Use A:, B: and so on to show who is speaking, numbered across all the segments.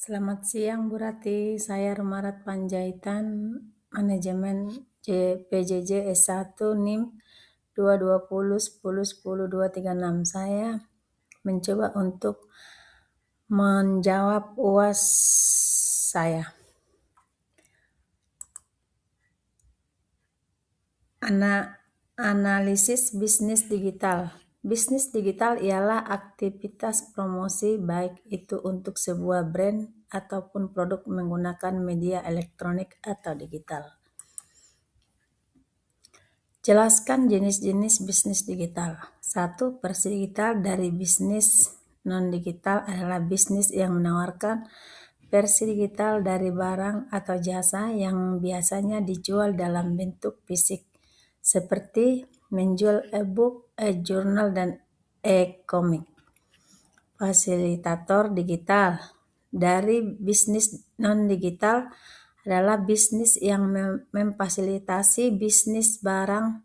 A: Selamat siang Bu Rati, saya Rumarat Panjaitan, Manajemen PJJ S1 NIM 22010100236. Saya mencoba untuk menjawab UAS saya. Analisis bisnis digital. Bisnis digital ialah aktivitas promosi baik itu untuk sebuah brand ataupun produk menggunakan media elektronik atau digital. Jelaskan jenis-jenis bisnis digital. 1. Versi digital dari bisnis non-digital adalah bisnis yang menawarkan versi digital dari barang atau jasa yang biasanya dijual dalam bentuk fisik, seperti menjual e-book, e-journal, dan e-komik. Fasilitator digital dari bisnis non-digital adalah bisnis yang memfasilitasi bisnis barang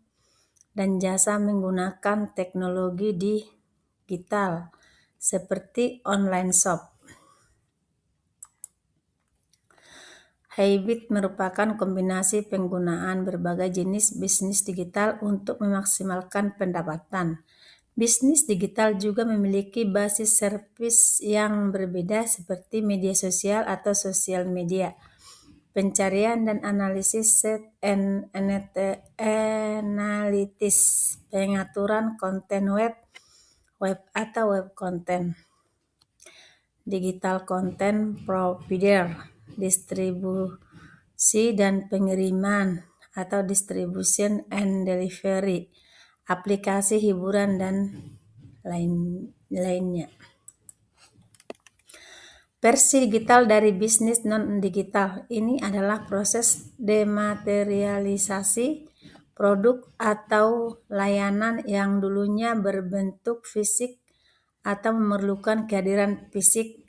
A: dan jasa menggunakan teknologi digital seperti online shop. Hybrid merupakan kombinasi penggunaan berbagai jenis bisnis digital untuk memaksimalkan pendapatan. Bisnis digital juga memiliki basis servis yang berbeda seperti media sosial atau sosial media, pencarian dan analisis set analytics, pengaturan konten web atau web content, digital content provider, distribusi dan pengiriman atau distribution and delivery, aplikasi hiburan dan lainnya. Versi digital dari bisnis non-digital. Ini adalah proses dematerialisasi produk atau layanan yang dulunya berbentuk fisik atau memerlukan kehadiran fisik,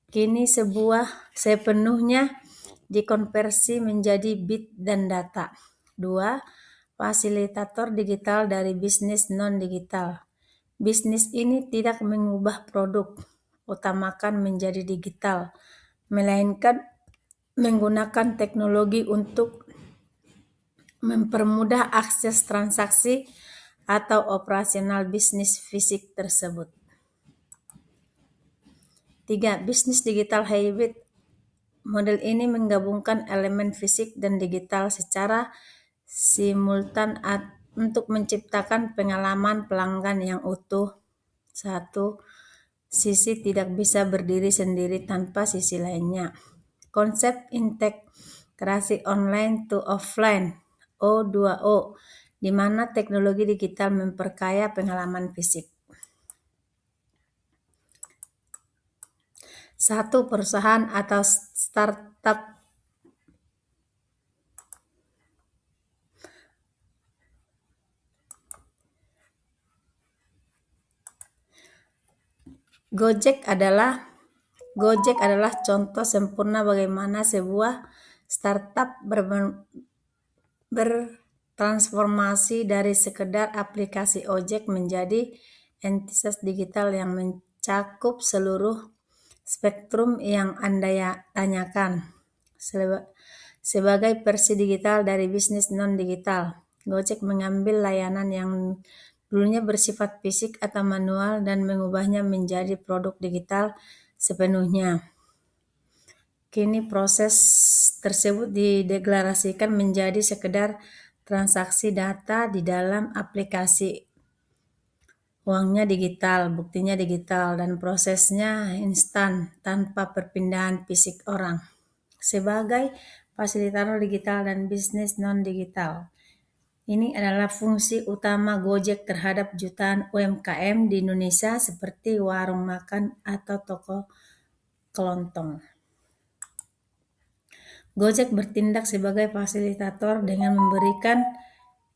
A: kini sepenuhnya dikonversi menjadi bit dan data. 2. Fasilitator digital dari bisnis non-digital. Bisnis ini tidak mengubah produk utamakan menjadi digital, melainkan menggunakan teknologi untuk mempermudah akses transaksi atau operasional bisnis fisik tersebut. 3. Bisnis digital hybrid. Model ini menggabungkan elemen fisik dan digital secara simultan untuk menciptakan pengalaman pelanggan yang utuh. 1. Sisi tidak bisa berdiri sendiri tanpa sisi lainnya. Konsep integrasi online to offline O2O, di mana teknologi digital memperkaya pengalaman fisik. 1. Perusahaan atau startup. Gojek adalah contoh sempurna bagaimana sebuah startup bertransformasi dari sekedar aplikasi ojek menjadi entitas digital yang mencakup seluruh spektrum yang Anda tanyakan. Sebagai versi digital dari bisnis non-digital, Gojek mengambil layanan yang dulunya bersifat fisik atau manual dan mengubahnya menjadi produk digital sepenuhnya. Kini proses tersebut dideklarasikan menjadi sekedar transaksi data di dalam aplikasi. Uangnya digital, buktinya digital, dan prosesnya instan tanpa perpindahan fisik orang. Sebagai fasilitator digital dan bisnis non-digital, ini adalah fungsi utama Gojek terhadap jutaan UMKM di Indonesia seperti warung makan atau toko kelontong. Gojek bertindak sebagai fasilitator dengan memberikan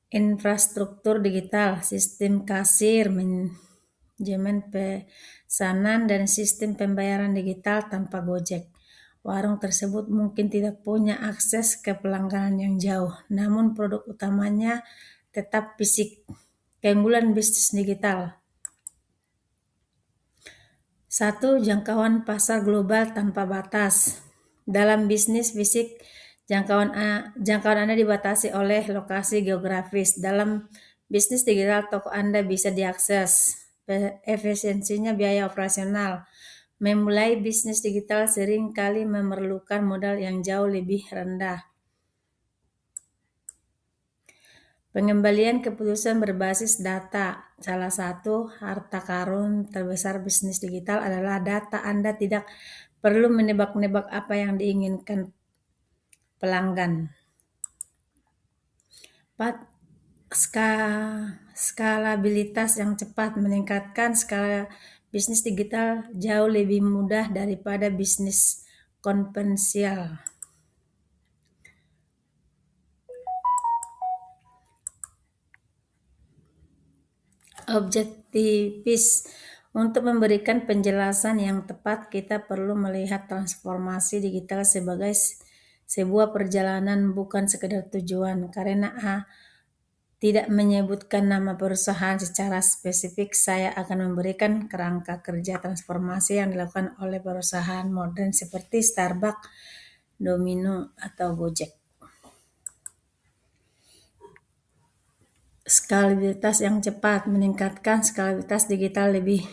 A: infrastruktur digital, sistem kasir, manajemen pesanan, dan sistem pembayaran digital. Tanpa Gojek, warung tersebut mungkin tidak punya akses ke pelanggan yang jauh, namun produk utamanya tetap fisik. Keunggulan bisnis digital. 1. Jangkauan pasar global tanpa batas. Dalam bisnis fisik, jangkauan Anda dibatasi oleh lokasi geografis. Dalam bisnis digital, toko Anda bisa diakses. Efisiensinya biaya operasional. Memulai bisnis digital sering kali memerlukan modal yang jauh lebih rendah. Pengembalian keputusan berbasis data. Salah satu harta karun terbesar bisnis digital adalah data. Anda tidak perlu menebak-nebak apa yang diinginkan pelanggan. 4. Skalabilitas yang cepat. Meningkatkan skala bisnis digital jauh lebih mudah daripada bisnis konvensional. Objektifis. Untuk memberikan penjelasan yang tepat, kita perlu melihat transformasi digital sebagai sebuah perjalanan, bukan sekedar tujuan. Karena tidak menyebutkan nama perusahaan secara spesifik, saya akan memberikan kerangka kerja transformasi yang dilakukan oleh perusahaan modern seperti Starbucks, Domino, atau Gojek. Skalabilitas yang cepat. Meningkatkan skalabilitas digital lebih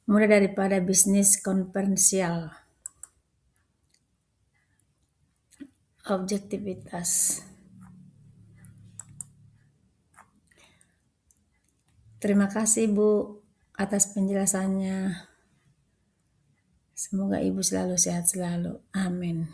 A: mudah daripada bisnis konvensional. Objektivitas. Terima kasih Bu atas penjelasannya. Semoga Ibu selalu sehat selalu. Amin.